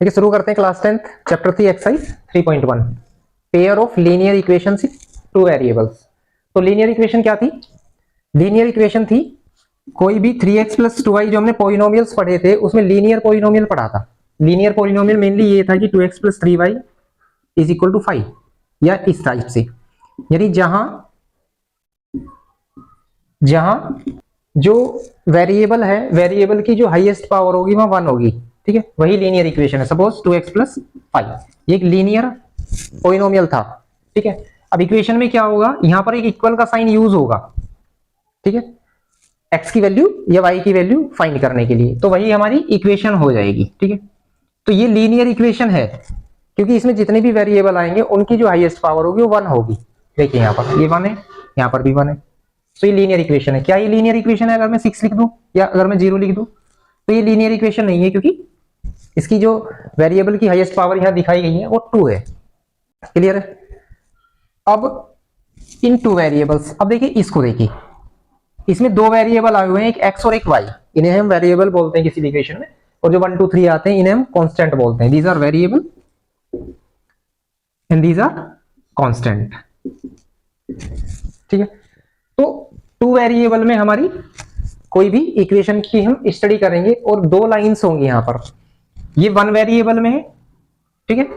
ठीक है, शुरू करते हैं class 10th chapter 3 exercise 3.1 pair of linear equations in two variables. तो लीनियर इक्वेशन क्या थी? लीनियर इक्वेशन थी कोई भी 3x + 2y जो हमने पॉलिनोमियल्स पढ़े थे उसमें लीनियर पॉलिनोमियल पढ़ा था। लीनियर पॉलिनोमियल मेनली ये था कि 2x + 3y = 5 या इस टाइप से, यानी जहां जो वेरिएबल है, वेरिएबल की जो हाईएस्ट पावर होगी वहां 1 होगी। ठीक है, वही लीनियर इक्वेशन है। सपोज 2x + 5 ये एक लीनियर पॉलिनोमियल था। ठीक है, अब इक्वेशन में क्या होगा, यहां पर एक इक्वल का साइन यूज होगा। ठीक है, x की वैल्यू या y की वैल्यू फाइंड करने के लिए, तो वही हमारी इक्वेशन हो जाएगी। ठीक है, तो ये लीनियर इक्वेशन है क्योंकि इसमें जितने भी वेरिएबल आएंगे उनकी जो हाईएस्ट पावर होगी वो 1 होगी। देखिए यहाँ पर ये 1 है, यहाँ पर भी 1 है, तो ये लीनियर इक्वेशन है। क्या ये लीनियर इक्वेशन है? अगर मैं 6 लिख दूं या अगर मैं 0 लिख दूं तो ये लीनियर इक्वेशन नहीं है, क्योंकि इसकी जो वेरिएबल की हाईएस्ट पावर यहाँ दिखाई गई है वो 2 है। क्लियर है? अब इन टू वेरिएबल्स, अब देखिए इसको देखिए, इसमें दो वेरिएबल आए हुए हैं, एक x और एक y। इन्हें हम वेरिएबल बोलते हैं किसी भी इक्वेशन में, और जो 1 2 3 आते हैं इन्हें हम कांस्टेंट बोलते हैं। These are variable and these are constant. ठीक है, तो टू वेरिएबल में हमारी कोई भी इक्वेशन की हम स्टडी करेंगे और दो लाइंस होंगी यहाँ पर। ये 1 वेरिएबल में है। ठीक है,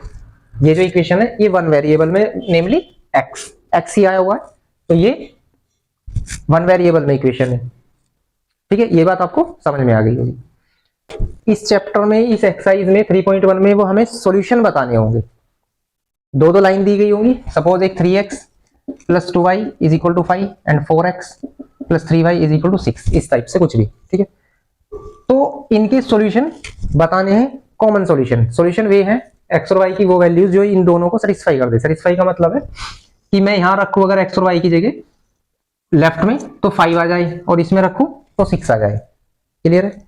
ये जो इक्वेशन है ये 1 वेरिएबल में, नेमली x ही आया हुआ है, तो ये 1 वेरिएबल में इक्वेशन है। ठीक है, ये बात आपको समझ में आ गई होगी। इस चैप्टर में, इस एक्सरसाइज में 3.1 में वो हमें सॉल्यूशन बताने होंगे। दो लाइन दी गई होंगी। सपोज एक 3x + 2y = 5 and 4x + 3y = 6, इस टाइप से कुछ भी। ठीक है, तो इनके सॉल्यूशन बताने हैं। कॉमन सॉल्यूशन वे है x और y की वो वैल्यूज जो इन दोनों को सेटिस्फाई कर दे। सेटिस्फाई का मतलब है कि मैं यहां रखूं अगर x और y की जगह लेफ्ट में तो 5 आ जाए, और इसमें रखूं तो 6 आ जाए। क्लियर है?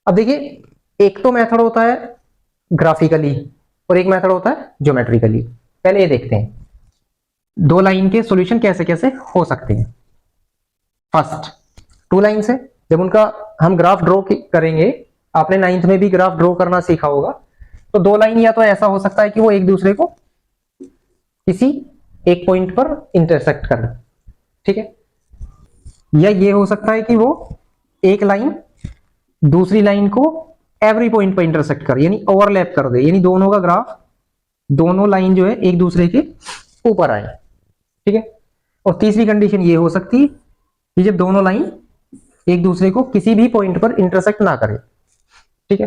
अब देखिए, एक तो मेथड होता है ग्राफिकली और एक मेथड होता है ज्योमेट्रिकली। पहले ये देखते हैं दो लाइन के सॉल्यूशन कैसे कैसे हो सकते हैं। फर्स्ट, टू लाइन से जब उनका हम ग्राफ ड्रॉ करेंगे, आपने 9th में भी ग्राफ ड्रॉ करना सीखा होगा, तो दो लाइन या तो ऐसा हो सकता है कि वो एक दूसरे को किसी एक पॉइंट पर इंटरसेक्ट कर। ठीक है, या ये हो सकता है कि वो एक लाइन दूसरी लाइन को एवरी पॉइंट पर इंटरसेक्ट कर, यानी ओवरलैप कर दे, यानी दोनों का ग्राफ, दोनों लाइन जो है एक दूसरे के ऊपर आए। ठीक है, और तीसरी कंडीशन ये हो सकती है कि जब दोनों लाइन एक दूसरे को किसी भी पॉइंट पर इंटरसेक्ट ना करे। ठीक है,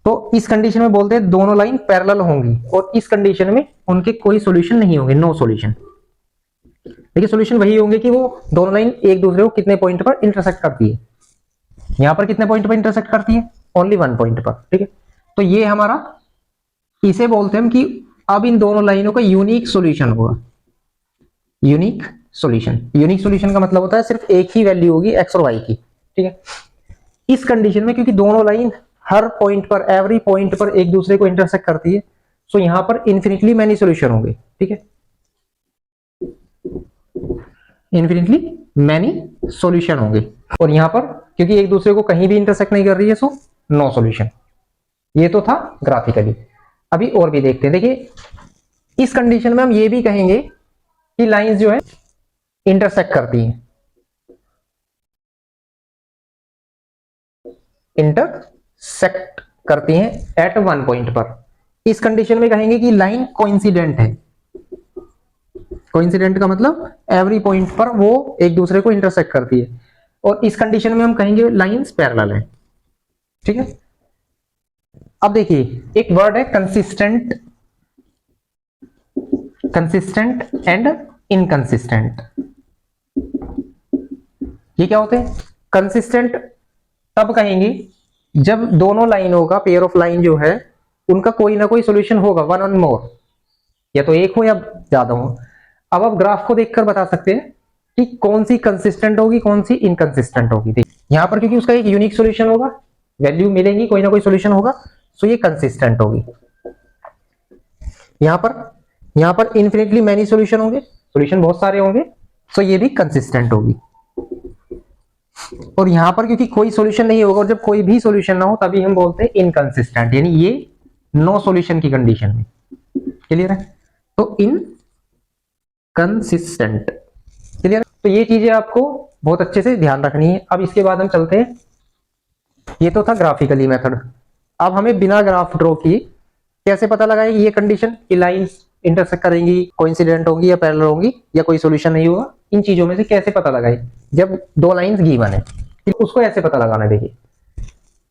तो इस कंडीशन में बोलते हैं दोनों लाइन पैरेलल होंगी, और इस कंडीशन में उनके कोई सॉल्यूशन नहीं होंगे, नो सॉल्यूशन। देखिए, सॉल्यूशन वही होंगे कि वो दोनों लाइन एक दूसरे को कितने पॉइंट पर इंटरसेक्ट करती है। यहां पर कितने पॉइंट पर इंटरसेक्ट करती है? ओनली 1 पॉइंट पर। ठीक है, तो ये हमारा, इसे बोलते हैं हम कि अब इन दोनों लाइनों का यूनिक सॉल्यूशन होगा। यूनिक सॉल्यूशन का मतलब होता है सिर्फ एक ही वैल्यू होगी x और y की। ठीक है, इस कंडीशन में क्योंकि दोनों लाइन हर पॉइंट पर, एवरी पॉइंट पर एक दूसरे को इंटरसेक्ट करती है, सो यहां पर इन्फिनिटली मैनी सॉल्यूशन होंगे। ठीक है, इन्फिनिटली मैनी सॉल्यूशन होंगे, और यहां पर क्योंकि एक दूसरे को कहीं भी इंटरसेक्ट नहीं कर रही है, सो नो सॉल्यूशन। ये तो था ग्राफिकली। अभी और भी देखते हैं। देखिए, इस कंडीशन में हम ये भी कहेंगे कि लाइंस जो है इंटरसेक्ट करती हैं, इंटरसेक्ट करती हैं एट 1 पॉइंट पर। इस कंडीशन में कहेंगे कि लाइन कोइंसिडेंट है। कोइंसिडेंट का मतलब एवरी पॉइंट पर वो एक दूसरे को इंटरसेक्ट करती है, और इस कंडीशन में हम कहेंगे लाइंस पैरेलल है। ठीक है, अब देखिए एक वर्ड है कंसिस्टेंट एंड इनकंसिस्टेंट। ये क्या होते हैं? कंसिस्टेंट तब कहेंगे जब दोनों लाइनों का, पेयर ऑफ लाइन जो है, उनका कोई ना कोई सॉल्यूशन होगा, 1 और मोर, या तो एक हो या ज्यादा हो। अब आप ग्राफ को देखकर बता सकते हैं कि कौन सी कंसिस्टेंट होगी, कौन सी इनकंसिस्टेंट होगी। यहां पर क्योंकि उसका एक यूनिक सॉल्यूशन होगा, वैल्यू मिलेंगी, कोई ना कोई सॉल्यूशन होगा, सो ये कंसिस्टेंट होगी। यहां पर इन्फिनिटली मैनी सॉल्यूशन होंगे, सॉल्यूशन बहुत सारे होंगे, सो ये भी कंसिस्टेंट होगी। और यहां पर क्योंकि कोई सॉल्यूशन नहीं होगा, और जब कोई भी सॉल्यूशन ना हो तभी हम बोलते हैं इनकंसिस्टेंट, यानी ये नो सॉल्यूशन की कंडीशन में। क्लियर है? तो इनकंसिस्टेंट। क्लियर? तो ये चीजें आपको बहुत अच्छे से ध्यान रखनी है। अब इसके बाद हम चलते हैं, ये तो था ग्राफिकली मेथड। अब हमें बिना ग्राफ ड्रॉ किए कैसे पता लगाएगी ये कंडीशन कि लाइंस इंटरसेक्ट करेंगी, कोइंसिडेंट होंगी या पैरेलल होंगी या कोई सॉल्यूशन नहीं होगा, इन चीजों में से कैसे पता लगाए जब दो लाइंस गिवन है, उसको ऐसे पता लगाना है। देखिए,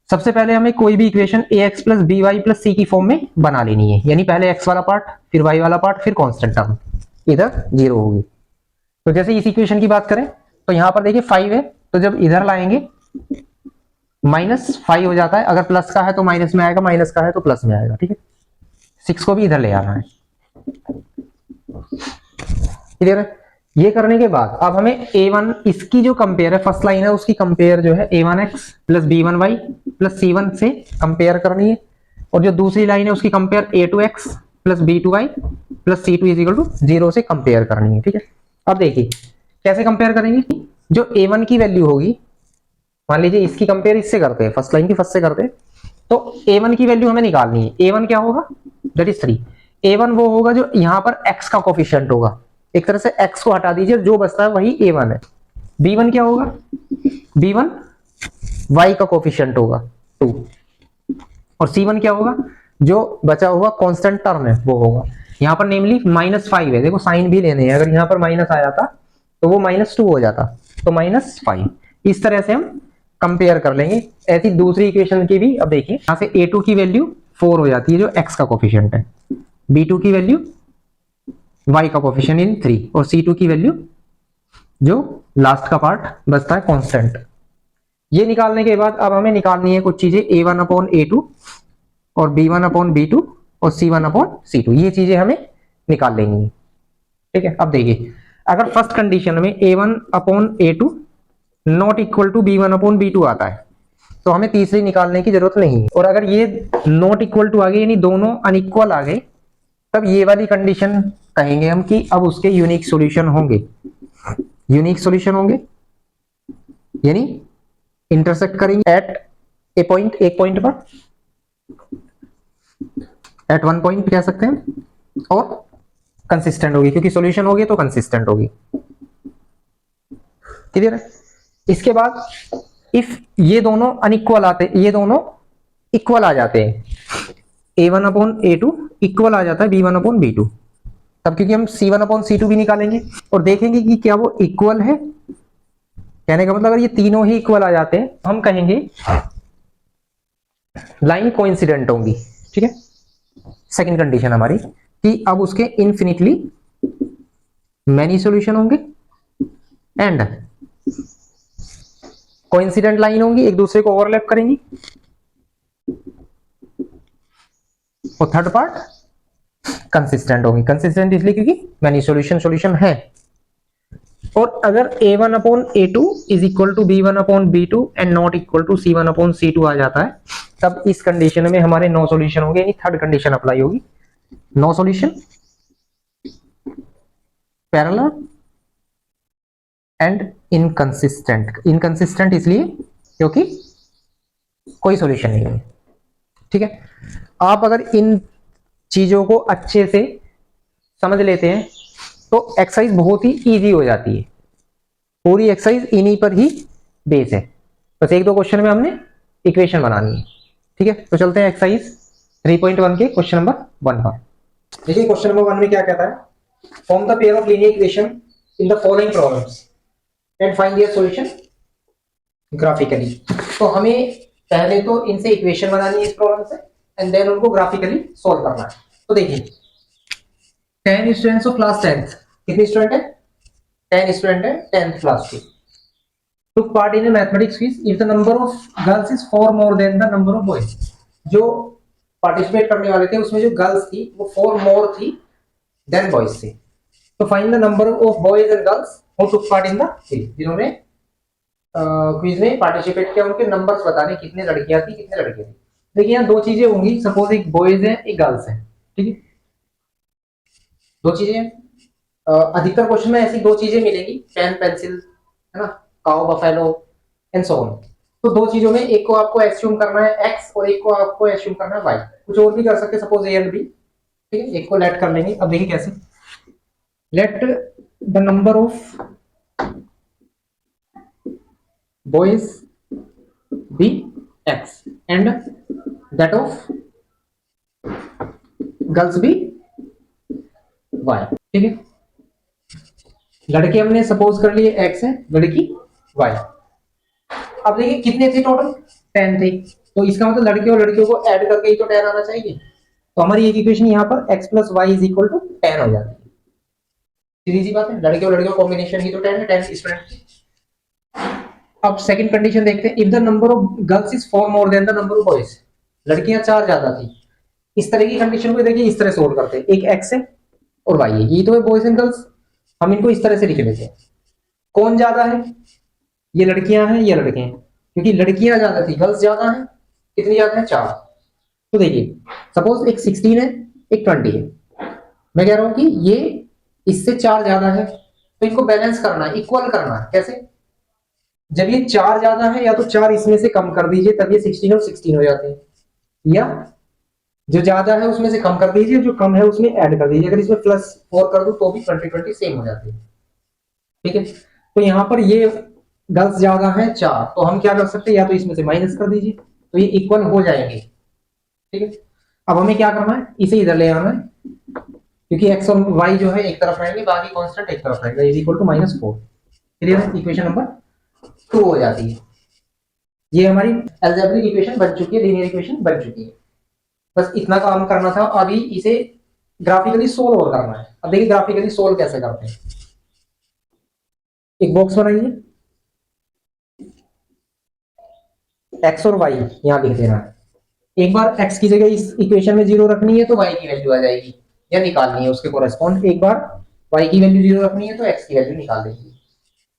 सबसे पहले हमें कोई भी equation ax plus B Y plus C की फॉर्म में बना लेनी है, यानी पहले x वाला पार्ट, फिर y वाला पार्ट, फिर कांस्टेंट टर्म, इधर 0 होगी। तो जैसे इस इक्वेशन की बात करें तो यहां पर देखिए 5 है, तो जब इधर लाएंगे -5 हो जाता है, अगर प्लस का है तो माइनस में आएगा, माइनस का है तो प्लस में आएगा। ठीक है, 6 को भी इधर ले आना है। क्लियर है? ये करने के बाद अब हमें a1 इसकी जो कंपेयर है, फर्स्ट लाइन है उसकी कंपेयर जो है a1x plus b1y plus c1 से कंपेयर करनी है, और जो दूसरी लाइन है उसकी compare a2x plus b2y plus c2 is equal to 0 से कंपेयर करनी है। ठीक है, अब देखिए कैसे कंपेयर करेंगे। जो a1 की वैल्यू होगी, मान लीजिए इसकी कंपेयर इससे करते हैं, फर्स्ट लाइन की फर्स्ट से करते हैं, तो a1 की वैल्यू हमें निकालनी है। a1 क्या होगा? That is 3। a1 वो होगा जो यहां पर x का कोफिशिएंट होगा, एक तरह से x को हटा दीजिए, जो बचता है वही a1 है। b1 क्या होगा? b1 y का कोफिशिएंट होगा 2, और c1 क्या होगा? जो बचा हुआ कांस्टेंट टर्म है वो होगा, यहां पर नेमली -5 है। देखो साइन भी लेने हैं, अगर यहां पर माइनस आ जाता तो वो -2 हो जाता, तो -5। इस तरह से हम कंपेयर कर लेंगे। ऐसी दूसरी इक्वेशन की भी, अब देखिए यहां से a2 की वैल्यू 4 हो जाती है जो x का कोफिशिएंट है, b2 की वैल्यू y का कोफिशिएंट इन 3, और c2 की वैल्यू जो लास्ट का पार्ट बचता है कांस्टेंट। ये निकालने के बाद अब हमें निकालनी है कुछ चीजें, a1 अपॉन a2 और b1 अपॉन b2 और c1 अपॉन c2, ये चीजें हमें निकाल लेनी है। ठीक है, अब देखिए अगर फर्स्ट कंडीशन में a1 upon a2 not equal to b1 upon b2 आता है तो हमें तीसरी निकालने की जरूरत नहीं है, और अगर ये नॉट इक्वल टू आ गए यानी दोनों अनइक्वल आ गए, तब ये वाली कंडीशन कहेंगे हम कि अब उसके यूनिक सॉल्यूशन होंगे। यूनिक सॉल्यूशन होंगे यानी इंटरसेक्ट करेंगे एट ए पॉइंट, एक पॉइंट पर, एट वन पॉइंट कह सकते हैं, और कंसिस्टेंट होगी, क्योंकि सॉल्यूशन होगी तो कंसिस्टेंट होगी। क्लियर है? इसके बाद इफ ये दोनों अनइक्वल आते, ये दोनों इक्वल आ जाते हैं, a1 अपॉन a2 इक्वल आ जाता है b1 अपॉन b2, तब क्योंकि हम c1 अपॉन c2 भी निकालेंगे और देखेंगे कि क्या वो इक्वल है। कहने का मतलब अगर ये तीनों ही इक्वल आ जाते हैं हम कहेंगे लाइन कोइंसिडेंट होंगी। ठीक है, सेकंड कंडीशन हमारी कि अब उसके इनफिनिटली मैनी सॉल्यूशन होंगे एंड कोइंसिडेंट लाइन होंगी, एक दूसरे को ओवरलैप करेंगी, और थर्ड पार्ट कंसिस्टेंट होंगी। कंसिस्टेंट इसलिए क्योंकि मैनी सॉल्यूशन है। और अगर a1 upon a2 is equal to b1 upon b2 and not equal to c1 upon c2 आ जाता है, तब इस कंडीशन में हमारे नो सॉल्यूशन होंगे, यानी थर्ड कंडीशन अप्लाई होगी, no solution, parallel and inconsistent. Inconsistent इसलिए क्योंकि कोई सॉल्यूशन नहीं है। ठीक है, आप अगर इन चीजों को अच्छे से समझ लेते हैं तो एक्सरसाइज बहुत ही इजी हो जाती है। पूरी एक्सरसाइज इन्हीं पर ही बेस है, बस एक दो क्वेश्चन में हमने इक्वेशन बनानी है। ठीक है, तो चलते हैं एक्सरसाइज 3.1 के क्वेश्चन नंबर 1 पर। देखिए क्वेश्चन नंबर 1 में क्या कहता है, form the pair of linear equation in the following problems and find their solution graphically. तो हमें पहले तो इनसे इक्वेशन बनानी है इस प्रॉब्लम से, एंड देन उनको ग्राफिकली सॉल्व करना है। तो देखिए 10 स्टूडेंट्स ऑफ क्लास 10th, कितने स्टूडेंट है? 10 स्टूडेंट है 10th क्लास के, took part in a mathematics quiz if the number of girls is 4 more than the number of boys। जो पार्टिसिपेट करने वाले थे उसमें जो गर्ल्स थी वो 4 मोर थी देन बॉयज थे। तो find the number of boys and girls who took part in the quiz, जिन्होंने क्विज में पार्टिसिपेट किया, उनके नंबर्स बताने, कितने लड़कियां थी कितने लड़के थे। देखिए यहाँ दो चीजें होंगी, सपोज एक बॉयज है एक गर्ल्स है। ठीक है, दो चीजें अधिकतर क्वेश्चन में ऐसी दो चीजें मिलेंगी, पेन पेंसिल, है ना, cow buffalo and so on. तो दो चीजों में एक को आपको एज्यूम करना है x और एक को आपको एज्यूम करना है y। कुछ और भी कर सकते हैं, सपोज a एंड b, ठीक है। एक को लेट कर लेंगे। अब देखिए कैसे, let the number of boys be x and that of girls be y, ठीक है। लड़के हमने सपोज कर लिए x है, लड़की y। अब देखिए कितने थे टोटल, 10 थे। तो इसका मतलब लड़के और लड़कियों को ऐड करके ही तो 10 आना चाहिए। तो हमारी एक इक्वेशन यहाँ पर x plus y is equal to 10 हो जाती है। सीधी सी बात है, लड़के और लड़कियों कॉम्बिनेशन ही तो 10 है, 10 स्टूडेंट। अब सेकंड कंडीशन देखते हैं, if the number of girls is 4 more than the number of boys, लड़कियां 4 ज्यादा थी। इस तरह की कंडीशन को देखिए इस तरह सोल्व करते हैं, एक x है और y है, ये तो है बॉयज एंड गर्ल्स। हम इनको इस तरह से लिख लेते हैं, कौन ज्यादा है, ये लड़कियां हैं ये लड़के हैं, क्योंकि लड़कियां ज्यादा थी, गर्ल्स ज्यादा है। कितनी ज्यादा है, 4। तो देखिए सपोज एक 16 है एक 20 है, मैं कह रहा हूं कि ये इससे 4 ज्यादा है, तो इनको बैलेंस करना है, इक्वल करना है। कैसे, जब ये 4 ज्यादा है या तो 4 इसमें से कम कर दीजिए, तब ये 16 और 16 हो जाते हैं, या जो ज्यादा है उसमें से कम कर दीजिए, जो कम है उसमें ऐड कर दीजिए। अगर इसमें +4 कर दो तो भी 20 सेम हो जाते हैं, ठीक है। तो यहाँ पर ये गर्ल्स ज्यादा है 4, तो हम क्या कर सकते हैं, या तो इसमें से माइनस कर दीजिए, तो ये इक्वल हो जाएंगे, ठीक है। अब हमें क्या करना है, इसे इधर ले आना है, क्योंकि x और y जो है एक तरफ रहेंगे, बाकी कांस्टेंट एक तरफ रहेगा, is equal to -4। Clear, equation number 2 हो जाती है। ये हमारी अलजेब्रिक इक्वेशन बन चुकी है, लीनियर इक्वेशन बन चुकी है। बस इतना काम करना था, अभी इसे ग्राफिकली सोल्व और करना है। अब देखिए ग्राफिकली सोल्व कैसे करते हैं। एक बॉक्स बनाइए, x और y यहां लिख देना है। एक बार x की जगह इस इक्वेशन में 0 रखनी है तो y की वैल्यू आ जाएगी, या निकालनी है उसके कोरेस्पॉन्ड। एक बार y की वैल्यू 0 रखनी है तो x की वैल्यू निकाल देंगे,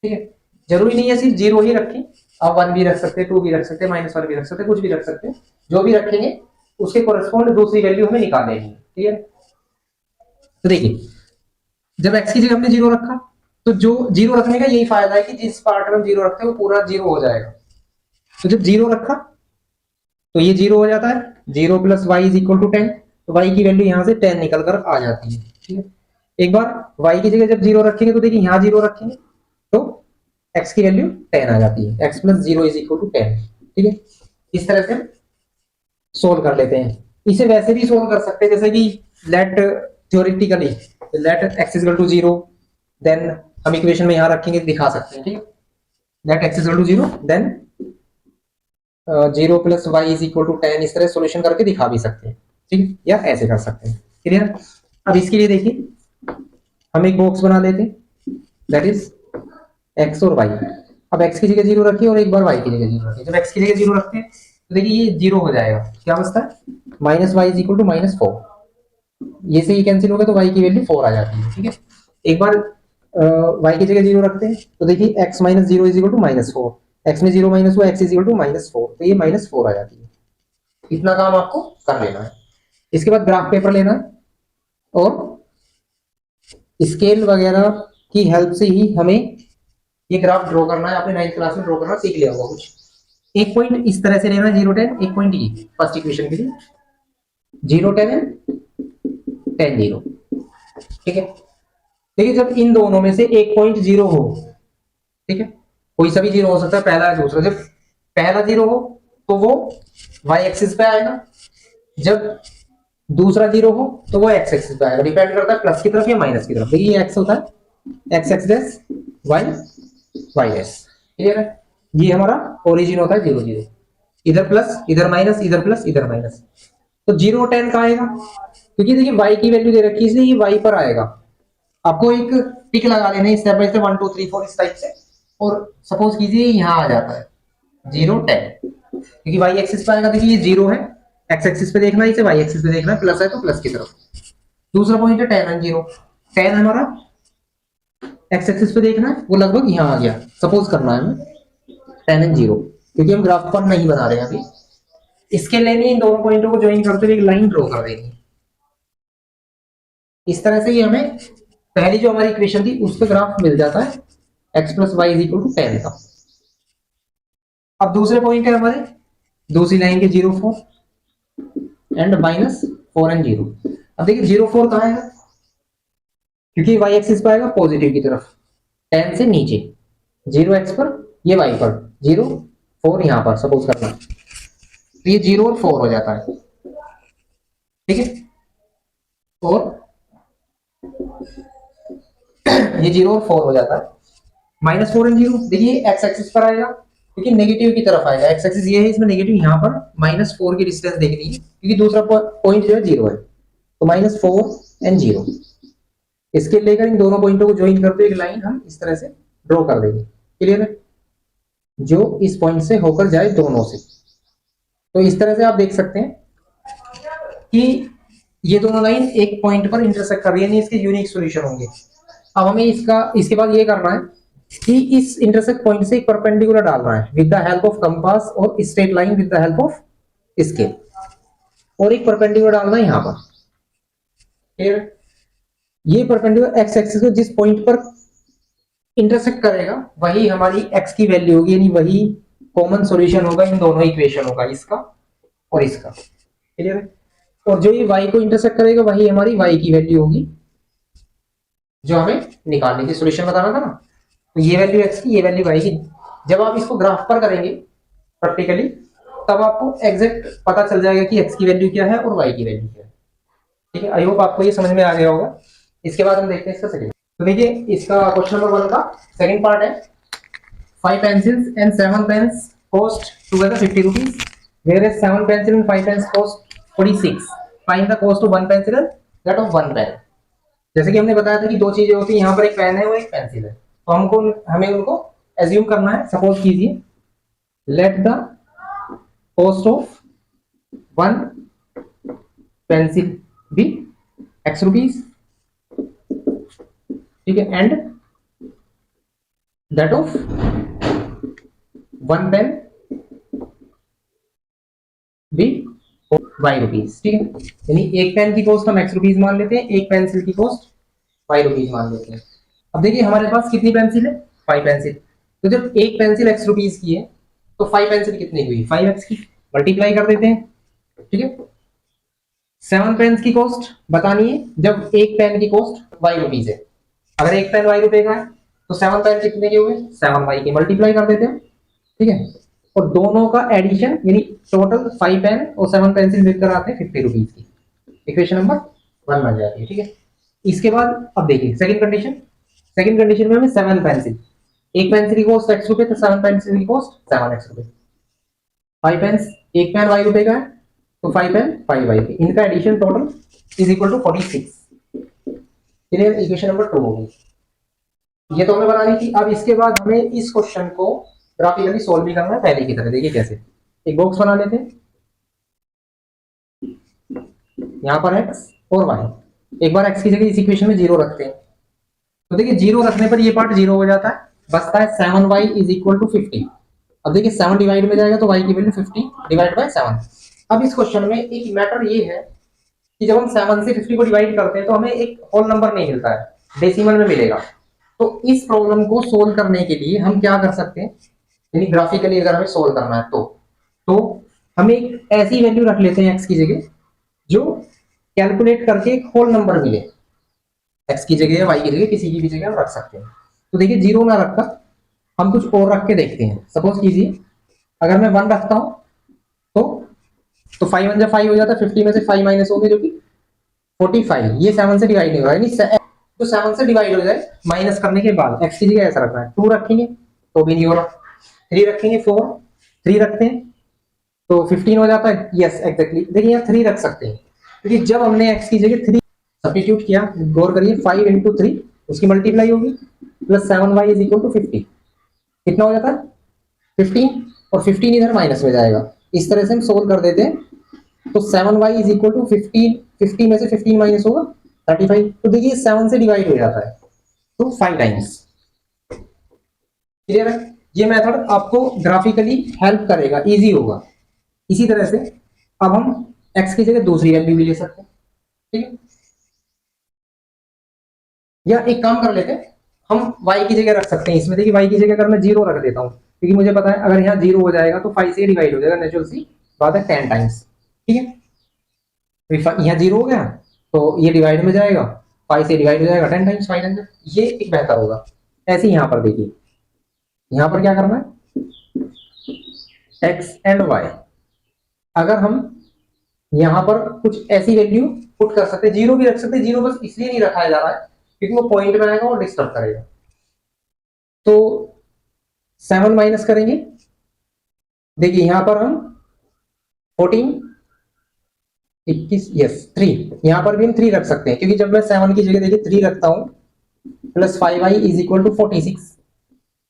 ठीक है। जरूरी नहीं है सिर्फ 0 ही रखें, आप 1 भी रख सकते हैं, 2 भी रख सकते हैं, -1 भी रख सकते हैं, कुछ भी रख सकते हैं। जो भी रखेंगे उसके कोरेस्पॉन्ड दूसरी वैल्यू हमें निकाल देनी है, ठीक है। तो देखिए जब x की जगह हमने 0 रखा, तो जो 0 रखने का यही फायदा है कि जिस पार्ट में हम 0 रखते हैं वो पूरा 0 हो जाएगा। तो जब 0 रखा तो ये 0 हो जाता है, 0 + y इज इक्वल टू 10, तो y की वैल्यू यहां से 10 निकल कर आ जाती है, ठीक है। एक बार y की जगह जब 0 रखेंगे तो देखिए यहां 0 रखेंगे तो x की वैल्यू 10 आ जाती है, x + 0 इज इक्वल टू 10, ठीक है। इस तरह से सोल्व कर लेते हैं। इसे वैसे भी सोल्व कर सकते हैं, जैसे कि let theoretically let x is equal to 0, then हम इक्वेशन में यहां रखेंगे, दिखा सकते हैं, ठीक है। Let x is equal to 0, then 0 + y is equal to 10, इस तरह सॉल्यूशन करके दिखा भी सकते हैं, ठीक है, या ऐसे कर सकते हैं। क्लियर। अब इसके लिए देखिए हम एक बॉक्स बना लेते हैं, दैट इज x और y। अब x की जगह 0 रखिए और एक बार y की जगह 0 रखिए। जब x की जगह 0 रखते हैं तो देखिए ये 0 हो जाएगा, क्या बचता है, -y इज इक्वल टू -4। ये से ये कैंसिल हो गया तो y की वैल्यू 4 आ जाती है, ठीक है। एक बार y की जगह 0 रखते हैं तो देखिए x - 0 is equal to -4, x में 0 माइनस हुआ, x इज इक्वल टू -4, तो ये -4 आ जाती है। इतना काम आपको कर लेना है। इसके बाद ग्राफ पेपर लेना है और स्केल वगैरह की हेल्प से ही हमें ये ग्राफ ड्रॉ करना है। आपने 9th क्लास में ड्रॉ करना सीख लिया होगा कुछ। एक पॉइंट इस तरह से लेना है 0 10, एक पॉइंट ये फर्स्ट इक्वेशन के लिए 0 10 10 0, ठीक है। देखिए जब इन दोनों में से एक पॉइंट 0 हो, ठीक है, कोई सा भी 0 हो सकता है, पहला या दूसरा। जब पहला 0 हो तो वो y एक्सिस पे आएगा, जब दूसरा 0 हो तो वो x एक्सिस पे आएगा। डिपेंड करता है प्लस की तरफ या माइनस की तरफ। देखिए ये x होता है, x x dash y y dash, clear है। ये हमारा ओरिजिन होता है 0 0, इधर प्लस इधर माइनस, इधर प्लस इधर माइनस। तो 0 10 का आएगा, क्योंकि देखिए y की वैल्यू दे रखी है इसलिए ये y पर आएगा। आपको एक टिक लगा लेना है स्टेप बाय स्टेप 1 2 3 4 इस टाइप से, और सपोज कीजिए यहाँ आ जाता है 0 10, क्योंकि y एक्सिस पे आएगा। देखिए ये 0 है, x एक्सिस पे देखना है इसे, y एक्सिस पे देखना है, प्लस है तो प्लस की तरफ। दूसरा पॉइंट है 10 and 0, 10 हमारा x एक्सिस पे देखना है, वो लगभग यहाँ आ गया। सपोज करना है हमें 10 and 0, क्योंकि हम ग्राफ पर नहीं बना रहे हैं अभी। इसके लिए इन दोनों पॉइंटों को ज्वाइन करते हुए एक लाइन ड्रॉ कर देनी है। इस तरह से ही हमें पहली जो हमारी इक्वेशन थी उस पे ग्राफ मिल जाता है, x + y = 10 का। अब दूसरे पॉइंट है हमारे दूसरी लाइन के 0 4 एंड -4 एंड 0। अब देखिए 0 4 कहाँ है, क्योंकि y एक्सिस पर आएगा पॉजिटिव की तरफ 10 से नीचे, 0 x पर, ये y पर, 0 4 यहाँ पर सपोज करना, तो ये 0 और 4 हो जाता है, ठीक है। और ये 0 और 4 हो जाता है, -4 एंड 0। देखिए x एक्सिस पर आएगा क्योंकि नेगेटिव की तरफ आएगा, x एक्सिस ये है, इसमें नेगेटिव, यहाँ पर -4 की डिस्टेंस देखनी है क्योंकि दूसरा पॉइंट जो है 0 है, तो -4 एंड 0। इसके लेकर इन दोनों पॉइंटों को ज्वाइन करते एक लाइन हम इस तरह से ड्रॉ कर देंगे, क्लियर है, जो इस पॉइंट से होकर जाए दोनों से। तो इस तरह से आप देख सकते हैं कि ये दोनों लाइन एक पॉइंट पर इंटरसेक्ट कर रही है, नहीं इसके यूनिक सॉल्यूशन होंगे। अब हमें इसके बाद ये करना है कि इस इंटरसेक्ट पॉइंट से एक परपेंडिकुलर डालना है with the help of compass और straight line with the help of scale, और एक परपेंडिकुलर डालना है यहाँ पर, क्लियर। ये परपेंडिकुलर एक्स एक्सिस को जिस पॉइंट पर इंटरसेक्ट करेगा वही हमारी एक्स की वैल्यू होगी, यानी वही कॉमन सॉल्यूशन होगा इन दोनों इक्वेशनों का, इसका और इसका, क्लियर है। और जो ये y को इंटरसेक्ट करेगा वही हमारी y की वैल्यू होगी जो हमें निकालने की, सॉल्यूशन बताना था ना। तो ये वैल्यू x की, ये वैल्यू y की। जब आप इसको ग्राफ पर करेंगे प्रैक्टिकली, तब आपको एग्जैक्ट पता चल जाएगा कि x की वैल्यू क्या है और y की वैल्यू क्या है, ठीक है। आई होप आपको ये समझ में आ गया होगा। इसके बाद हम देखते हैं इसका सेकंड। तो देखिए इसका क्वेश्चन नंबर 1 का सेकंड पार्ट है, 5 pencils and 7 pens cost together 50 rupees, whereas 7 pencil and 5 pens cost 46. Find the cost of 1 pencil and that of 1 pen. जैसे कि हमने बताया था कि दो चीजें होती हैं, यहाँ पर एक पेन है और एक पेंसिल है, तो हमें उनको एज्यूम करना है। सपोज कीजिए let the cost of 1 pencil be x rupees, ठीक है, एंड दैट ऑफ 1 पेन भी y रुपीज, ठीक है। यानी एक पेन की कॉस्ट हम x रुपीज मान लेते हैं, एक पेंसिल की कॉस्ट y रुपीज मान लेते हैं। अब देखिए हमारे पास कितनी पेंसिल है, 5 पेंसिल, तो जब एक पेंसिल x रुपीज की है तो 5 पेंसिल कितनी हुई, 5x की, मल्टीप्लाई कर देते हैं, ठीक है। 7 पेन की कॉस्ट बतानी है जब एक पेन की कॉस्ट y रुपीज है, अगर एक पेन y रुपए का है तो 7 पेन कितने के हुए, 7y के, मल्टीप्लाई कर देते हैं, ठीक है। और दोनों का एडिशन यानी टोटल 5 पेन और 7 पेंसिल मिलकर आते हैं 50 रुपीज की, इक्वेशन नंबर 1 बन जाती है, ठीक है। इसके बाद अब देखिए सेकंड कंडीशन, सेकंड कंडीशन में हमें 7 पेंसिल, एक पेंसिल की कॉस्ट x रुपए तो 7 पेंसिल की कॉस्ट 7x रुपए, 5 पेन्स, एक पेन y रुपए का है तो 5 पेन 5y के, इनका addition total is equal to 46, clear, equation number 2 होगी। ये तो हमें बनानी थी। अब इसके बाद हमें इस क्वेश्चन को ग्राफिकली सॉल्व भी करना है पहले की तरह। देखिए कैसे, एक बॉक्स बना लेते हैं, यहाँ पर x और y, एक बार x की जगह इस इक्वेशन में 0 रखते हैं, तो देखिए 0 रखने पर ये पार्ट 0 हो जाता है, बचता है 7y इज इक्वल टू 50। अब देखिए 7 डिवाइड में जाएगा तो y की वैल्यू 50 डिवाइड बाय 7। अब इस क्वेश्चन में एक मैटर ये है कि जब हम 7 से 50 को डिवाइड करते हैं तो हमें एक होल नंबर नहीं मिलता है, डेसिमल में मिलेगा। तो इस प्रॉब्लम को सोल्व करने के लिए हम क्या कर सकते हैं, यानी ग्राफिकली अगर हमें सोल्व करना है तो हम एक ऐसी वैल्यू रख लेते हैं x की जगह जो कैलकुलेट करके एक होल नंबर मिले, x की जगह या y की जगह किसी की भी जगह हम रख सकते हैं। तो देखिए 0 ना रखकर हम कुछ और रख के देखते हैं। सपोज कीजिए अगर मैं 1 रखता हूं तो 5 1 5 हो जाता है, 50 में से 5 माइनस होंगे जो कि 45, ये 7 से डिवाइड नहीं हो रहा है, तो 7 से डिवाइड हो जाए माइनस करने के बाद x की जगह ऐसा रखना है, 2 रखेंगे तो भी नहीं हो रहा, 3 रखेंगे 4, 3 रखते हैं तो 15 हो जाता है, यस एग्जैक्टली। देखिए यहाँ 3 रख सकते हैं क्योंकि जब हमने x की जगह 3 सब्स्टिट्यूट किया, गौर करिए 5 into 3 उसकी मल्टीप्लाई होगी plus 7y is equal to 50, कितना हो जाता है 15, और 15 इधर माइनस में जाएगा। इस तरह से हम सोल्व कर देते हैं, तो 7y इज इक्वल टू 15, 50 में से 15 माइनस होगा 35, तो देखिए 7 से डिवाइड हो जाता है तो 5 टाइम्स, क्लियर है। ये मेथड आपको ग्राफिकली हेल्प करेगा, इजी होगा। इसी तरह से अब हम x की जगह दूसरी वैल्यू भी ले सकते हैं, ठीक है। या एक काम कर लेते हैं, हम y की जगह रख सकते हैं इसमें। देखिए y की जगह अगर मैं 0 रख देता हूं क्योंकि मुझे पता है अगर यहाँ 0 हो जाएगा तो 5 से डिवाइड हो जाएगा, नेचुरल सी बात है 10 टाइम्स। ठीक है, तो यहाँ 0 हो गया तो ये डिवाइड में जाएगा, 5 से डिवाइड हो जाएगा 10 टाइम्स 500, ये एक बेहतर होगा। ऐसे ही यहाँ पर देखिए, यहाँ पर क्या करना है, एक्स एंड वाई, अगर हम यहाँ पर कुछ ऐसी वैल्यू पुट कर सकते हैं, 0 भी रख सकते हैं, 0 बस इसलिए नहीं रखा जा रहा है क्योंकि वो पॉइंट में आएगा और डिस्टर्ब करेगा। तो 7 माइनस करेंगे, देखिए यहां पर हम 14 21 यस 3, यहां पर भी हम 3 रख सकते हैं क्योंकि जब मैं 7 की जगह देखिए 3 रखता हूं, plus 5i is equal to 46,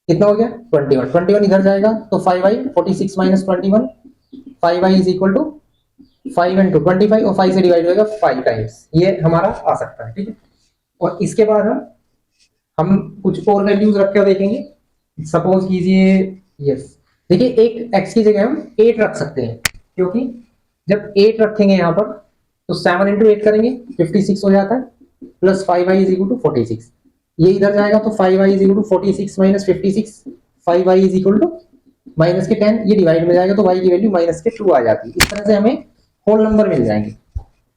कितना हो गया 21, 21 इधर जाएगा तो 5i 46 minus 21, 5i is equal to 5 into 25 और 5 से डिवाइड होगा 5 टाइम्स, ये हमारा आ सकता है। ठीक है, और इसके बाद हम कुछ और वैल्यूज रख कर देखेंगे। सपोज कीजिए यस, देखिए एक x की जगह हम 8 रख सकते हैं, क्योंकि जब 8 रखेंगे यहाँ पर तो 7 इंटू 8 करेंगे 56 हो जाता है, plus 5i is equal to 46, ये इधर जाएगा तो 5i is equal to 46 minus 56, 5i is equal to minus के 10, ये डिवाइड में जाएगा तो y की वैल्यू माइनस के 2 आ जाती है। इस तरह से हमें होल नंबर मिल जाएंगे,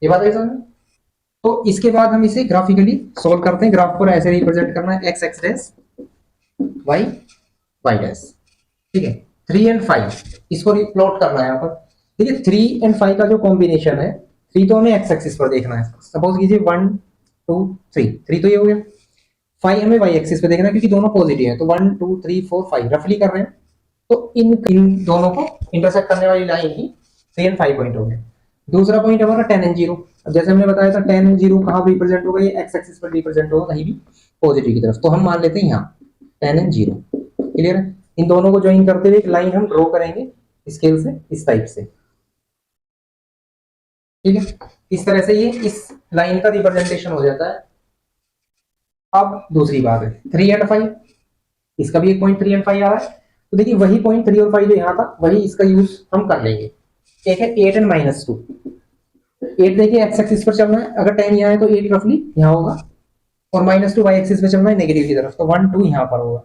ये बात है समझ। तो इसके बाद हम इसे ग्राफिकली सॉल्व करते हैं। ग्राफ को ऐसे रिप्रेजेंट करना है, x x dash y y dash, ठीक है। 3 एंड 5 इसको प्लॉट करना है यहाँ पर। देखिए 3 एंड 5 का जो कॉम्बिनेशन है, 3 तो हमें x एक्सिस पर देखना है। सपोज कीजिए 1 2 3, 3 तो ये हो गया, 5 हमें y एक्सिस पे देखना है क्योंकि दोनों पॉजिटिव है, तो 1 2 3 4 5 रफली कर रहे हैं, तो इन दोनों को इंटरसेक्ट करने वाली लाइन ही 3 एंड 5 पॉइंट हो गए। दूसरा पॉइंट हमारा 10 एंड 0, अब जैसे हमने बताया था 10 एंड 0 कहाँ रिप्रेजेंट होगा, ये x एक्सिस पर रिप्रेजेंट होगा कहीं भी पॉजिटिव की तरफ, तो हम मान लेते हैं यहाँ 10 एंड 0। क्लियर है, इन दोनों को ज्वाइन करते हुए एक लाइन हम ड्रॉ करेंगे स्केल से इस टाइप से। ठीक है, इस तरह से ये इस लाइन का रिप्रेजेंटेशन हो जाता है। अब दूसरी बात है 3 एंड 5, इसका भी एक पॉइंट 3 एंड 5 आ रहा है, तो देखिए वही पॉइंट 3 और 5 जो यहाँ था वही इसका यूज हम कर लेंगे। एक है 8 एंड -2, 8 देखिए एक्स एक्सिस पर चल रहा है, अगर 10 यहाँ है तो 8 रफली यहाँ होगा, और -2 वाई एक्सिस पे चल रहा है नेगेटिव की तरफ, तो 1 2 यहाँ पर होगा।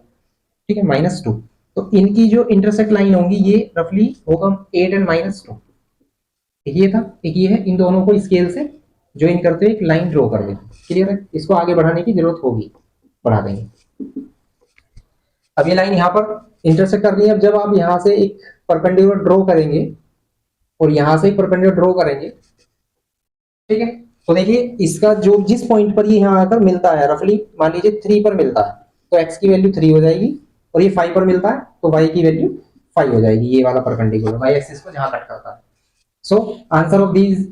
ठीक है, -2, तो इनकी जो इंटरसेक्ट लाइन होंगी ये रफली होगा 8 एंड -2, एक ये था एक ये है, इन दोनों को स्केल से ज्वाइन करते हुए एक लाइन ड्रॉ कर देंगे। क्लियर है, इसको आगे बढ़ाने की जरूरत होगी, बढ़ा देंगे। अब ये लाइन यहाँ पर इंटरसेक्ट कर रही है, अब जब आप यहाँ से एक परपेंडिकुलर ड्रॉ करेंगे और यहाँ से एक परपेंडिकुलर ड्रॉ करेंगे, ठीक है, तो देखिए इसका जो जिस पॉइंट पर ये यहाँ आकर मिलता है, रफली मान लीजिए 3 पर मिलता है तो x की वैल्यू 3 हो जाएगी, और ये 5 पर मिलता है तो y की वैल्यू 5 हो जाएगी, ये वाला परपेंडिकुलर y एक्सिस को जहां कट करता है। So answer of these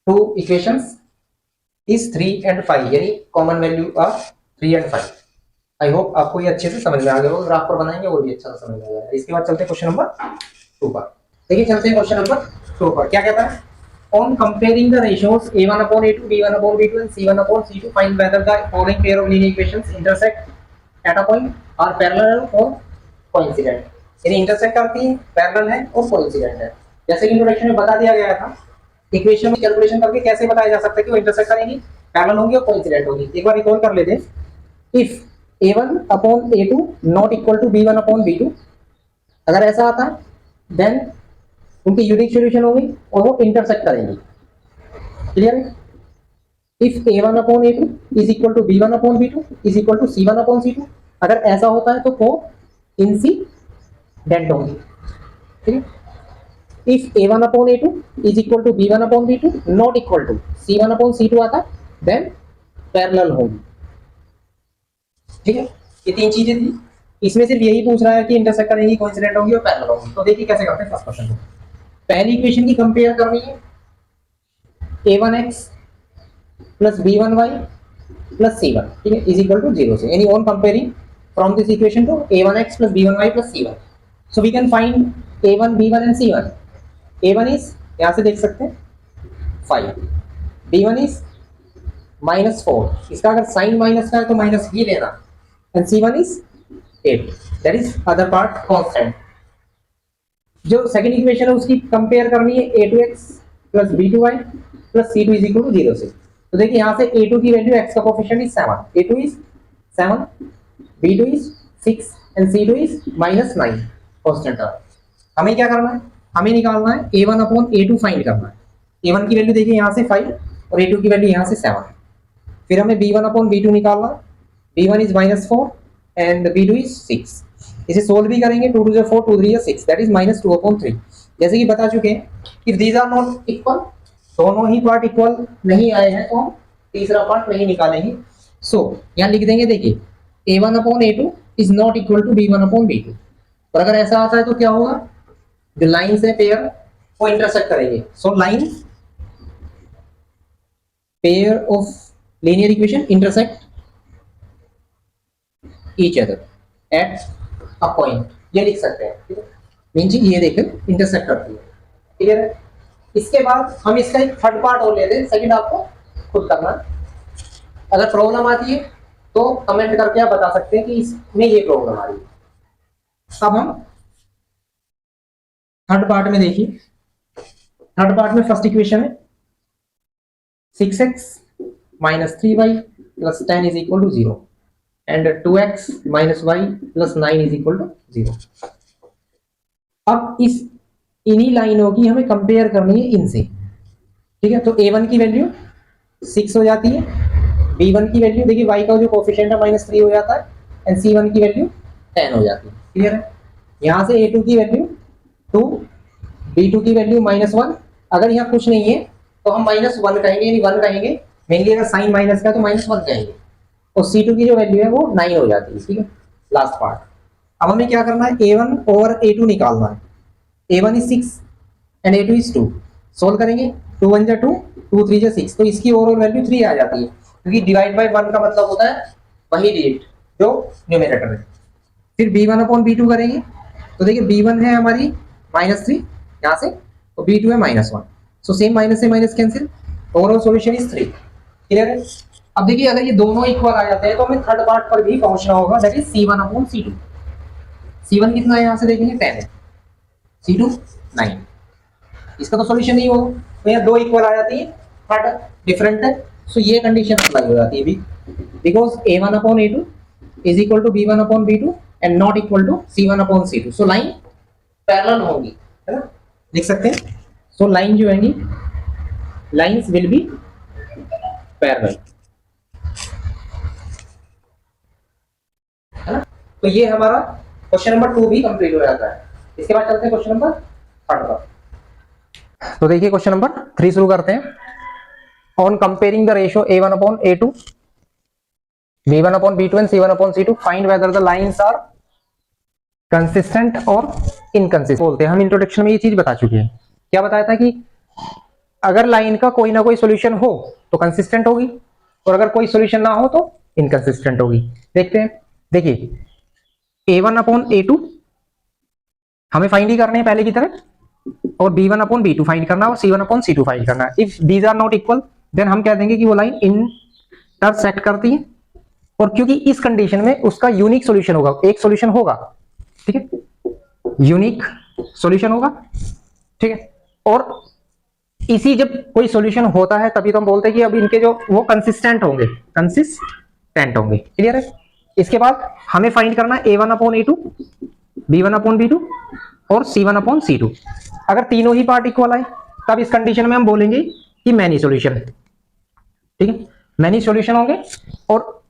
two equations is 3 and 5, यानी common value of 3 and 5। I hope आपको ये अच्छे से समझ में आ गया होगा, ग्राफ पर बनाएंगे वो भी अच्छा से समझ में आ जाएगा। इसके बाद चलते हैं क्वेश्चन नंबर 2 पर। देखिए चलते हैं क्वेश्चन नंबर 2 पर, क्या कहता है, on comparing the ratios a1 upon a2, b1 upon b2 and c1 upon c2, find whether the following pair of linear equations intersect at a point, are parallel or coincident। यानी intersect करती है, parallel है और coincident है। जैसे कि introduction में बता दिया गया था, इक्वेशन में कैलकुलेशन करके कैसे बताया जा सकता है कि वो इंटरसेक्ट करेंगी, पैरेलल होंगी और कोइंसिडेंट होंगी। एक बार रिकॉल कर लेते हैं, if a1 upon a2 not equal to b1 upon b2, अगर ऐसा आता है देन उनकी यूनिक सॉल्यूशन होगी और वो इंटरसेक्ट करेंगी। क्लियर है, if a1 upon a2 is equal to b1 upon b2 is equal to c1 upon c2, अगर ऐसा होता है तो को इंसिडेंट होंगी। ठीक है, if a1 upon a2 is equal to b1 upon b2 not equal to c1 upon c2 आता है देन पैरेलल होंगी। ठीक है, ये 3 चीजें थी, इसमें सिर्फ यही पूछ रहा है कि इंटरसेक्ट करेंगी, कोइंसिडेंट होंगी और पैरेलल होंगी। तो देखिए कैसे करते हैं फर्स्ट क्वेश्चन को। पहली इक्वेशन की कंपेयर करनी है, a1x plus b1y plus c1, ठीक है, इज इक्वल टू 0 से, यानी on comparing from this equation to a1x plus b1y plus c1, so we can find a1 b1 and c1। a1 इज यहां से देख सकते हैं 5, b1 इज -4, इसका अगर साइन माइनस का है तो माइनस ही लेना, and c1 is 8, that is other part constant. जो सेकंड इक्वेशन है उसकी कंपेयर करनी है a2x plus b2y plus c2 is equal to 0 से। तो देखिए यहाँ से a2 की वैल्यू x का coefficient is 7, a2 is 7, b2 is 6 and C2 is -9 constant term. हमें क्या करना है, हमें निकालना है A1 अपॉन A2 फाइंड करना है। A1 की वैल्यू देखिए यहाँ से 5 और A2 की वैल्यू यहाँ से 7। फिर हमें B1 अपॉन B2 निकालना है। B1 is -4 and B2 is 6। इसे सोल्व भी करेंगे, 2 2 जा 4 2 3 जा 6 दैट इज -2 अपॉन 3। जैसे कि बता चुके हैं if these are not equal, दोनों ही पार्ट इक्वल नहीं आए हैं तो हम तीसरा पार्ट नहीं निकालेंगे। सो यहाँ लिख देंगे, देखिए A1 upon A2 is not equal to B1 upon B2। और अगर ऐसा आता है तो क्या होगा, जो लाइंस है पेयर वो इंटरसेक्ट करेंगे। So line pair of linear equation intersect each other at a point, ये लिख सकते हैं। ठीक है, मीन जी ये देखिए इंटरसेक्ट करती है। क्लियर है। इसके बाद हम इसका एक थर्ड पार्ट और लेते हैं, सेकंड आपको खुद करना। अगर प्रॉब्लम आती है तो कमेंट करके आप बता सकते हैं कि इसमें ये प्रॉब्लम आ रही है। अब हम थर्ड पार्ट में देखिए, थर्ड पार्ट में फर्स्ट इक्वेशन है 6x minus 3y plus 10 is equal to 0 and 2x minus y plus 9 is equal to 0। अब इस इन्हीं लाइनों की हमें कंपेयर करनी है इनसे। ठीक है, तो a1 की वैल्यू 6 हो जाती है, b1 की वैल्यू देखिए y का जो कोफिशिएंट है -3 हो जाता है एंड c1 की वैल्यू 10 हो जाती है। क्लियर है। यहाँ से a2 की वैल्यू 2, b2 की वैल्यू -1। अगर यहाँ कुछ नहीं है तो हम -1 कहेंगे, यानी 1 कहेंगे। मेनली अगर साइन माइनस का तो -1 कहेंगे। और C2 की जो वैल्यू है वो 9 हो जाती है। ठीक है, लास्ट पार्ट। अब हमें क्या करना है, A1 ओवर A2 निकालना है। A1 is 6 and A2 is 2। Solve करेंगे, 2 1 जा 2, 2 3 जा 6, तो इसकी ओवरऑल वैल्यू 3 आ जाती है, क्योंकि डिवाइड बाय 1 का मतलब होता है वही डिजिट जो न्यूमरेटर है। फिर B1 अपॉन B2 करेंगे, तो देखिए B1 है हमारी -3 यहाँ से, और B2 है -1। सो सेम माइनस से minus cancel, overall solution is 3। Clear है। अब देखिए अगर ये दोनों इक्वल आ जाते हैं तो हमें थर्ड पार्ट पर भी पहुंचना होगा, that is C1 upon C2। C1 कितना है यहाँ से देखेंगे 10 है, C2 9। इसका तो सॉल्यूशन नहीं होगा, तो यहाँ दो इक्वल आ जाती है, थर्ड डिफरेंट है। सो ये कंडीशन अप्लाई हो जाती है भी, because A1 upon A2 is equal to B1 upon B2 and not equal to C1 upon C2। So line parallel होंगी, है ना, लिख सकते हैं। सो लाइन जो होंगी, लाइंस विल बी पैरेलल, है ना। तो ये हमारा क्वेश्चन नंबर 2 भी कंप्लीट हो जाता है। इसके बाद चलते हैं क्वेश्चन नंबर 3 पर। तो देखिए क्वेश्चन नंबर 3 शुरू करते हैं। On comparing the ratio A1 upon A2, B1 upon B2 and C1 upon C2, find whether the lines are consistent और इनकंसिस्टेंट। बोलते हैं हम इंट्रोडक्शन में ये चीज बता चुके हैं। क्या बताया था कि अगर लाइन का कोई ना कोई सॉल्यूशन हो तो कंसिस्टेंट होगी, और अगर कोई सॉल्यूशन ना हो तो इनकंसिस्टेंट होगी। देखते हैं, देखिए A1 अपॉन A2 हमें फाइंड ही करने हैं पहले की तरह, और B1 अपॉन B2 फाइंड करना है, और C1 अपॉन C2 फाइंड करना है। If these are not equal then हम कह देंगे कि वो लाइन इंटरसेक्ट करती है, और क्योंकि इस कंडीशन में उसका यूनिक सॉल्यूशन होगा, एक सॉल्यूशन होगा। ठीक है, यूनिक सॉल्यूशन होगा। ठीक है, और इसी जब कोई सॉल्यूशन होता है तभी तो हम बोलते हैं कि अब इनके जो वो कंसिस्टेंट होंगे, कंसिस्टेंट होंगे। क्लियर है। इसके बाद हमें फाइंड करना है A1 upon A2, B1 upon B2 और C1 अपॉन C2। अगर तीनों ही पार्ट इक्वल आए तब इस कंडीशन में हम बोलेंगे कि मैनी सॉल्यूशन है। ठीक है, मैनी सॉल्यूशन होंगे और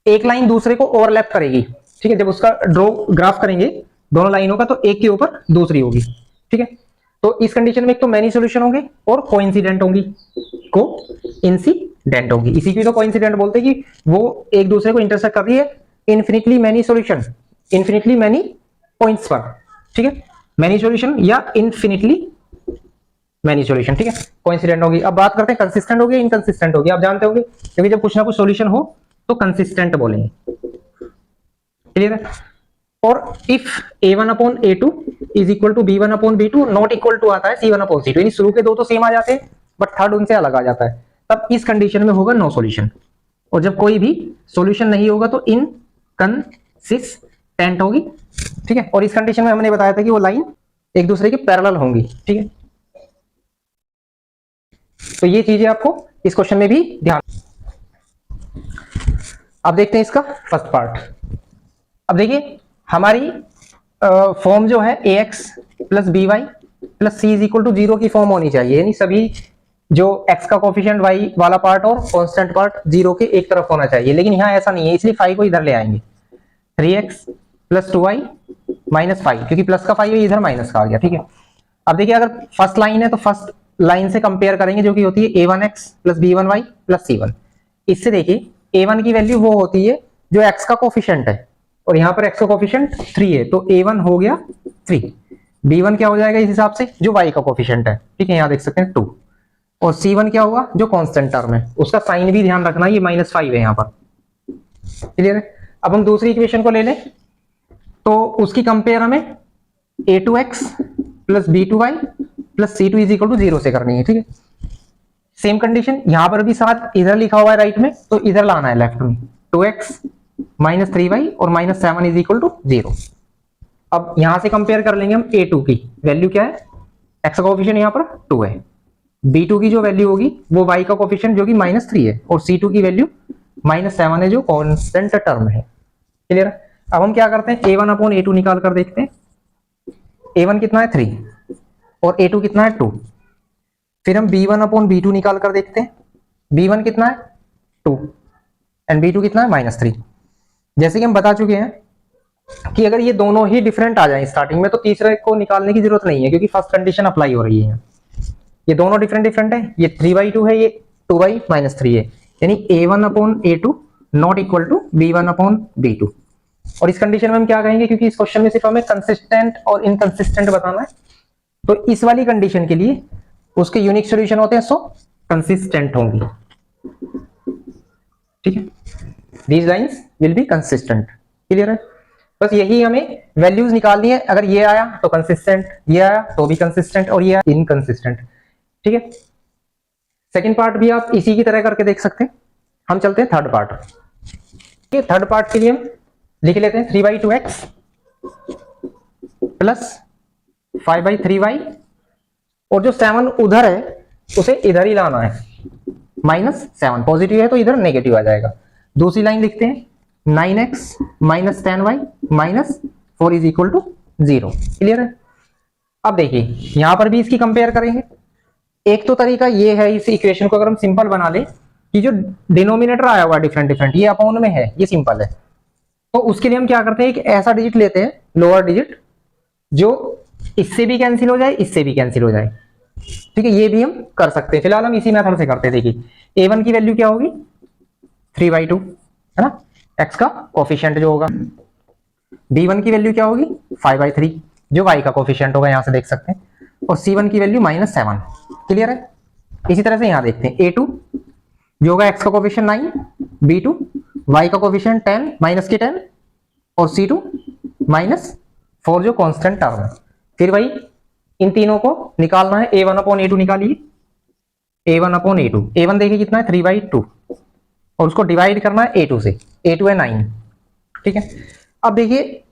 एक लाइन दूसरे को ओवरलैप करेगी। ठीक है, जब उसका ड्रॉ ग्राफ करेंगे दोनों लाइनों का तो एक के ऊपर दूसरी होगी। ठीक है, तो इस कंडीशन में एक तो मैनी सॉल्यूशन होंगे और कोइंसिडेंट होंगी, कोइंसिडेंट होंगी। इसी की तो कोइंसिडेंट बोलते हैं कि वो एक दूसरे को इंटरसेक्ट कर रही है infinitely many solution, infinitely many points पर। ठीक है, मैनी सॉल्यूशन या इन्फिनिटली मैनी सॉल्यूशन। ठीक है, कोइंसिडेंट होगी। अब बात करते हैं कंसिस्टेंट होगी इनकंसिस्टेंट होगी। आप जानते होंगे क्योंकि जब कुछ ना कुछ सॉल्यूशन हो तो कंसिस्टेंट बोलेंगे। क्लियर है। और if A1 upon A2 is equal to B1 upon B2 not equal to आता है C1 अपॉन C2, यानी शुरू के दो तो सेम आ जाते हैं बट थर्ड उनसे अलग आ जाता है, तब इस कंडीशन में होगा नो सॉल्यूशन। और जब कोई भी सॉल्यूशन नहीं होगा तो इनकंसिस्टेंट होगी। ठीक है, और इस कंडीशन में हमने बताया था कि वो लाइन एक दूसरे के पैरेलल होंगी। ठीक है, तो ये चीजें आपको इस क्वेश्चन में भी ध्यान। अब देखते हैं इसका फर्स्ट पार्ट। अब देखिए हमारी फॉर्म जो है ax plus B Y plus c is equal to 0 की फॉर्म होनी चाहिए, यानी सभी जो x का कोफिशिएंट y वाला पार्ट और कांस्टेंट पार्ट 0 के एक तरफ होना चाहिए, लेकिन यहाँ ऐसा नहीं है, इसलिए 5 को इधर ले आएंगे। 3x प्लस 2y माइनस 5, क्योंकि प्लस का 5 है इधर माइनस का आ गया। ठीक है, अब देखिए अगर फर्स्ट लाइन है तो फर्स्ट लाइन से कंपेयर करेंगे, जो कि होती है a1x plus b1y plus c1। इससे देखिए a1 की वैल्यू वो होती है जो x का कोफिशिएंट है, और यहाँ पर x का कोफिशिएंट 3 है, तो a1 हो गया 3, b1 क्या हो जाएगा इस हिसाब से जो y का कोफिशिएंट है, ठीक है, यहाँ देख सकते हैं 2, और c1 क्या हुआ जो कांस्टेंट टर्म है, उसका साइन भी ध्यान रखना, ये -5 है यहाँ पर। क्लियर है। अब हम दूसरी इक्वेशन को ले लें, तो उसकी कंपेयर हमें a2x plus b2y plus c2 is equal to 0 से करनी है। ठीक है, सेम कंडीशन यहां पर भी साथ इधर लिखा हुआ है राइट में, तो इधर लाना है लेफ्ट में, 2x माइनस 3y और माइनस 7 इज इक्वल टू 0। अब यहां से कंपेयर कर लेंगे हम a2 की वैल्यू क्या है, x का कोफिशिएंट यहां पर 2 है, b2 की जो वैल्यू होगी वो y का कोफिशिएंट जो कि -3 है, और c2 की वैल्यू -7 है जो कांस्टेंट टर्म है। क्लियर। अब हम क्या करते हैं, a1 अपॉन a2 निकाल कर देखते हैं। a1 कितना है 3 और a2 कितना है 2। फिर हम b1 अपॉन b2 निकाल कर देखते हैं, b1 कितना है 2 एंड b2 कितना है -3। जैसे कि हम बता चुके हैं कि अगर ये दोनों ही डिफरेंट आ जाए स्टार्टिंग में, तो तीसरे को निकालने की जरूरत नहीं है, क्योंकि फर्स्ट कंडीशन अप्लाई हो रही है। ये दोनों डिफरेंट है, ये 3/2 है, ये 2/-3 है, यानी a1 upon a2 not equal to b1 upon b2। और इस कंडीशन में हम क्या कहेंगे, क्योंकि इस क्वेश्चन में सिर्फ हमें कंसिस्टेंट और इनकंसिस्टेंट बताना है, तो इस वाली कंडीशन के लिए उसके यूनिक सॉल्यूशन होते हैं, सो कंसिस्टेंट होंगी। ठीक है, these lines will be consistent. Clear है। बस यही हमें वैल्यूज निकालनी है, अगर ये आया तो कंसिस्टेंट, ये आया तो भी कंसिस्टेंट, और ये आया इनकंसिस्टेंट। ठीक है, सेकेंड पार्ट भी आप इसी की तरह करके देख सकते हैं। हम चलते हैं थर्ड पार्ट। ठीक है, थर्ड पार्ट के लिए हम लिख लेते हैं 3/2x प्लस 5/3y, और जो 7 उधर है उसे इधर ही लाना है, -7, पॉजिटिव है तो इधर नेगेटिव आ जाएगा। दूसरी लाइन लिखते हैं 9x minus 10y minus 4 is equal to 0। Clear है। अब देखिए यहां पर भी इसकी कंपेयर करेंगे। एक तो तरीका ये है, इस इक्वेशन को अगर हम सिंपल बना ले कि जो डिनोमिनेटर आया हुआ डिफरेंट ये अपॉन में है, ये सिंपल है, तो उसके लिए हम क्या करते हैं, एक ऐसा डिजिट लेते हैं, लोअर डिजिट, जो इससे भी कैंसिल हो जाए, इससे भी कैंसिल हो जाए। ठीक है, ये भी हम कर सकते हैं, फिलहाल हम इसी मेथड से करते हैं। देखिए a1 की वैल्यू क्या होगी 3/2 है ना, x का कोफिशिएंट जो होगा। b1 की वैल्यू क्या होगी 5/3 जो y का कोफिशिएंट होगा, यहां से देख सकते हैं, और c1 की वैल्यू -7। क्लियर है। इसी तरह से यहां देखते हैं a2 जो होगा x का कोफिशिएंट 9, b2 y का कोफिशिएंट 10 -10, और c2 -4 जो कांस्टेंट टर्म है। फिर वही इन तीनों को निकालना है, a1 अपॉन a2 निकालिए, a1 अपॉन a2, a1 देखिए कितना है 3/2, और उसको डिवाइड करना है a2 से, a2 है 9। ठीक है, अब देखिए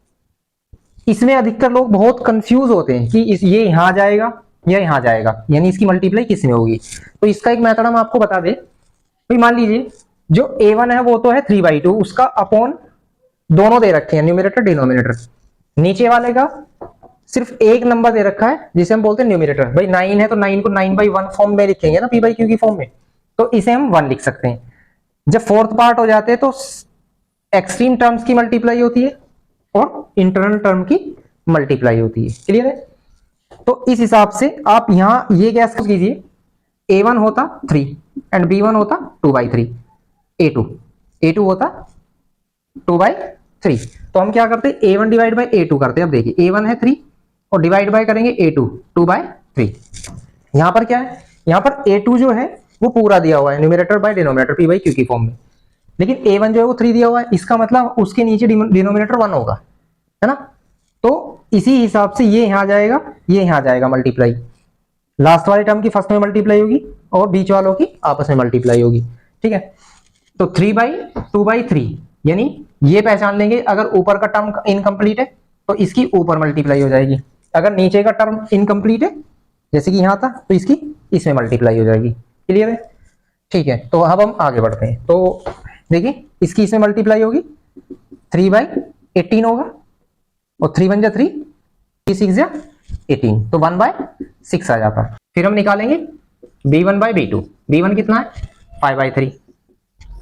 इसमें अधिकतर लोग बहुत कंफ्यूज होते हैं कि ये यहां जाएगा या यहां जाएगा, यानी इसकी मल्टीप्लाई किस में होगी। तो इसका एक मेथड हम आपको बता दें। तो मान लीजिए जो a1 है वो तो है 3/2, उसका अपॉन दोनों दे रखे हैं, न्यूमरेटर डिनोमिनेटर। नीचे वाले का सिर्फ एक नंबर दे रखा है जिसे हम बोलते हैं न्यूमरेटर। भाई 9 है तो 9 को 9/1 फॉर्म में लिखेंगे ना, p/q की फॉर्म में, तो इसे हम 1 लिख सकते हैं। जब फोर्थ पार्ट हो जाते हैं तो एक्सट्रीम टर्म्स की मल्टीप्लाई होती है और इंटरनल टर्म की मल्टीप्लाई होती है। क्लियर है। तो इस हिसाब से आप यहां ये गैस कीजिए, a1 होता 3 एंड b1 होता 2/3, a2 होता 2/3। तो हम क्या करते हैं, a1 डिवाइड बाय a2 करते हैं। अब देखिए a1 है 3 और डिवाइड बाय करेंगे a2 2/3। यहां पर क्या है, यहां पर a2 जो है वो पूरा दिया हुआ है न्यूमरेटर बाय डिनोमिनेटर p/q की फॉर्म में, लेकिन a1 जो है वो 3 दिया हुआ है, इसका मतलब उसके नीचे डिनोमिनेटर 1 होगा, है ना। तो इसी हिसाब से ये यहां जाएगा, ये यहां जाएगा मल्टीप्लाई, लास्ट वाले टर्म की फर्स्ट में मल्टीप्लाई होगी और बीच वालों की आपस में मल्टीप्लाई होगी। ठीक है, तो 3/2/3, यानी ये पहचान लेंगे, अगर ऊपर का टर्म इनकम्प्लीट है तो इसकी ऊपर मल्टीप्लाई हो जाएगी, अगर नीचे का टर्म इनकम्प्लीट है जैसे कि यहां था तो इसकी इसमें मल्टीप्लाई हो जाएगी। क्लियर है। ठीक है, तो अब हम आगे बढ़ते हैं। तो देखिए इसकी इसमें मल्टीप्लाई होगी, 3/18 होगा, और 3 1 जा 3, 3 6 जा 18, तो 1/6 आ जाता है। फिर हम निकालेंगे b1/b2। b1 कितना है 5/3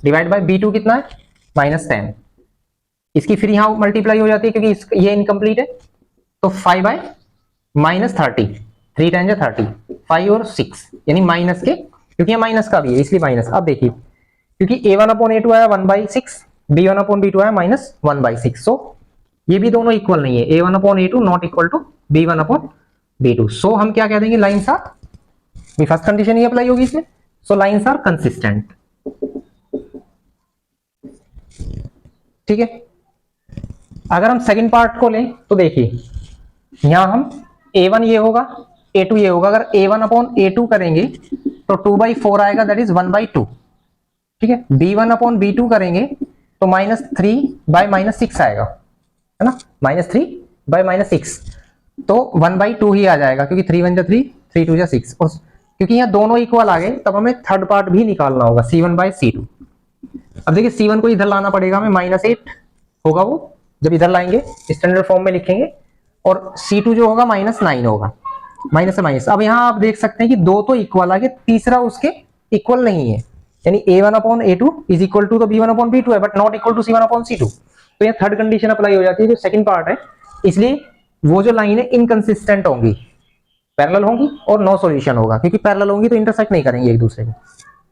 डिवाइड बाय b2 कितना है -10। इसकी फिर यहां मल्टीप्लाई हो जाती है क्योंकि ये इनकम्प्लीट है, तो 5/-30, 3 10 जा 30, 5 और 6 यानी माइनस के, क्योंकि ये माइनस का भी है इसलिए माइनस। अब देखिए क्योंकि a1/a2 आया 1/6, b1/b2 आया -1/6, सो ये भी दोनों इक्वल नहीं है, a1/a2 not equal to b1/b2। सो हम क्या कह देंगे, लाइंस आर, फर्स्ट कंडीशन ये अप्लाई होगी इसमें, सो लाइंस आर कंसिस्टेंट। ठीक है, अगर हम सेकंड पार्ट को लें तो देखिए यहां हम a1 ये होगा, a2 ये होगा। अगर a1/a2 करेंगे तो 2/4 आएगा, दैट इज 1/2। ठीक है, b1/b2 करेंगे तो -3/-6 आएगा, है ना, -3/-6, तो 1/2 ही आ जाएगा, क्योंकि 3 1 जा 3, 3 2 जा 6। और क्योंकि यहाँ दोनों इक्वल आ गए, तब हमें थर्ड पार्ट भी निकालना होगा, c1/c2। अब देखिए c1 को इधर लाना पड़ेगा हमें, -8 होगा वो, जब इधर लाएंगे स्टैंडर्ड फॉर्म में लिखेंगे, और c2 जो होगा -9 होगा, माइनस से माइनस। अब यहाँ आप देख सकते हैं कि दो तो इक्वल आ गए, तीसरा उसके इक्वल नहीं है, यानी a1/a2 इज इक्वल टू तो b1/b2 है, but not equal to c1/c2। तो यहाँ थर्ड कंडीशन अप्लाई हो जाती है, जो सेकंड पार्ट है, इसलिए वो जो लाइन है इनकंसिस्टेंट होंगी, पैरेलल होंगी और नो सॉल्यूशन होगा, क्योंकि पैरेलल होंगी तो इंटरसेक्ट नहीं करेंगे एक दूसरे को।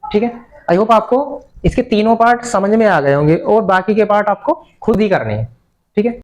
ठीक है, आई होप आपको इसके तीनों पार्ट समझ में आ गए होंगे, और बाकी के पार्ट आपको खुद ही करने हैं। ठीक है।